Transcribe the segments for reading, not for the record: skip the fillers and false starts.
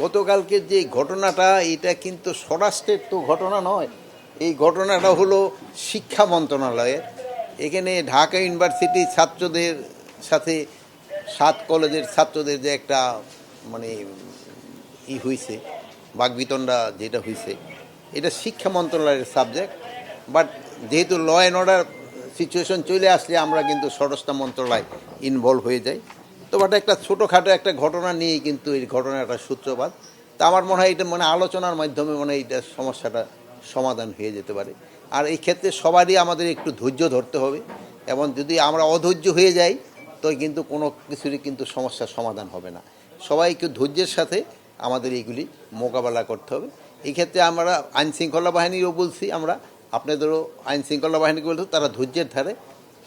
গতকালকের যে ঘটনাটা এটা কিন্তু স্বরাষ্ট্রের তো ঘটনা নয়, এই ঘটনাটা হলো শিক্ষা মন্ত্রণালয়ের। এখানে ঢাকা ইউনিভার্সিটির ছাত্রদের সাথে 7 কলেজের ছাত্রদের যে একটা মানে হয়েছে, বাকবিতণ্ডা যেটা হয়েছে, এটা শিক্ষা মন্ত্রণালয়ের সাবজেক্ট। বাট যেহেতু ল অ্যান্ড অর্ডার সিচুয়েশন চলে আসলে আমরা কিন্তু স্বরাষ্ট্র মন্ত্রণালয় ইনভলভ হয়ে যাই। তো বাট একটা ছোটোখাটো একটা ঘটনা নিয়েই কিন্তু এই ঘটনাটার সূত্রপাত। তা আমার মনে হয় এটা আলোচনার মাধ্যমে এইটা সমস্যাটা সমাধান হয়ে যেতে পারে। আর এই ক্ষেত্রে সবারই আমাদের একটু ধৈর্য ধরতে হবে, এবং যদি আমরা অধৈর্য হয়ে যাই তো কিন্তু কোনো কিছুরই কিন্তু সমস্যার সমাধান হবে না। সবাই একটু ধৈর্যের সাথে আমাদের এইগুলি মোকাবেলা করতে হবে। এই ক্ষেত্রে আমরা আইনশৃঙ্খলা বাহিনীরও বলছি, আমরা আপনাদেরও আইনশৃঙ্খলা বাহিনীকে বলতে তারা ধৈর্যের ধারে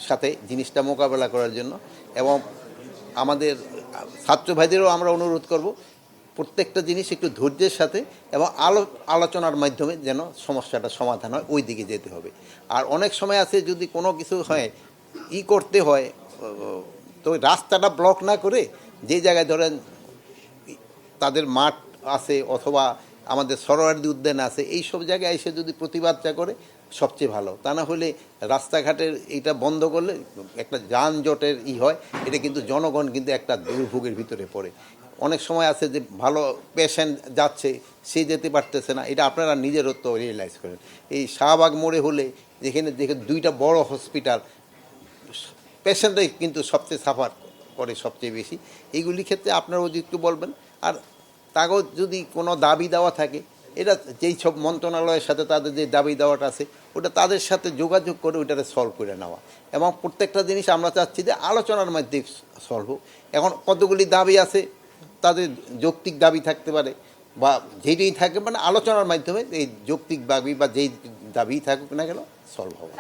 সাথে জিনিসটা মোকাবেলা করার জন্য, এবং আমাদের ছাত্র ভাইদেরও আমরা অনুরোধ করব প্রত্যেকটা জিনিস একটু ধৈর্যের সাথে এবং আলোচনার মাধ্যমে যেন সমস্যাটা সমাধান হয়, ওই দিকে যেতে হবে। আর অনেক সময় আছে যদি কোনো কিছু হয় করতে হয়, তো রাস্তাটা ব্লক না করে যে জায়গায় ধরেন তাদের মাঠ আছে অথবা আমাদের সরোয়ার্দী উদ্যান আছে, এই সব জায়গায় এসে যদি প্রতিবাদটা করে সবচেয়ে ভালো। তা না হলে রাস্তাঘাটের এইটা বন্ধ করলে একটা যানজটের হয়, এটা কিন্তু জনগণ কিন্তু একটা দুর্ভোগের ভিতরে পড়ে। অনেক সময় আছে যে ভালো পেশেন্ট যাচ্ছে, সে যেতে পারতেছে না, এটা আপনারা নিজেরও তো রিয়েলাইজ করেন। এই শাহবাগ মোড়ে হলে যেখানে দেখে 2টা বড় হসপিটাল, পেশেন্টরাই কিন্তু সবচেয়ে সাফার করে সবচেয়ে বেশি। এইগুলি ক্ষেত্রে আপনারাও যদি একটু বলবেন। আর তাকেও যদি কোনো দাবি দেওয়া থাকে, এটা যেই সব মন্ত্রণালয়ের সাথে তাদের যে দাবি দেওয়াটা আছে ওটা তাদের সাথে যোগাযোগ করে ওইটাকে সলভ করে নেওয়া, এবং প্রত্যেকটা জিনিস আমরা চাচ্ছি যে আলোচনার মাধ্যমে সলভ হোক। এখন কতগুলি দাবি আছে, তাদের যৌক্তিক দাবি থাকতে পারে বা যেটাই থাকে, আলোচনার মাধ্যমে এই যৌক্তিক দাবি বা যেই দাবি থাকুক না কেন সলভ হবে।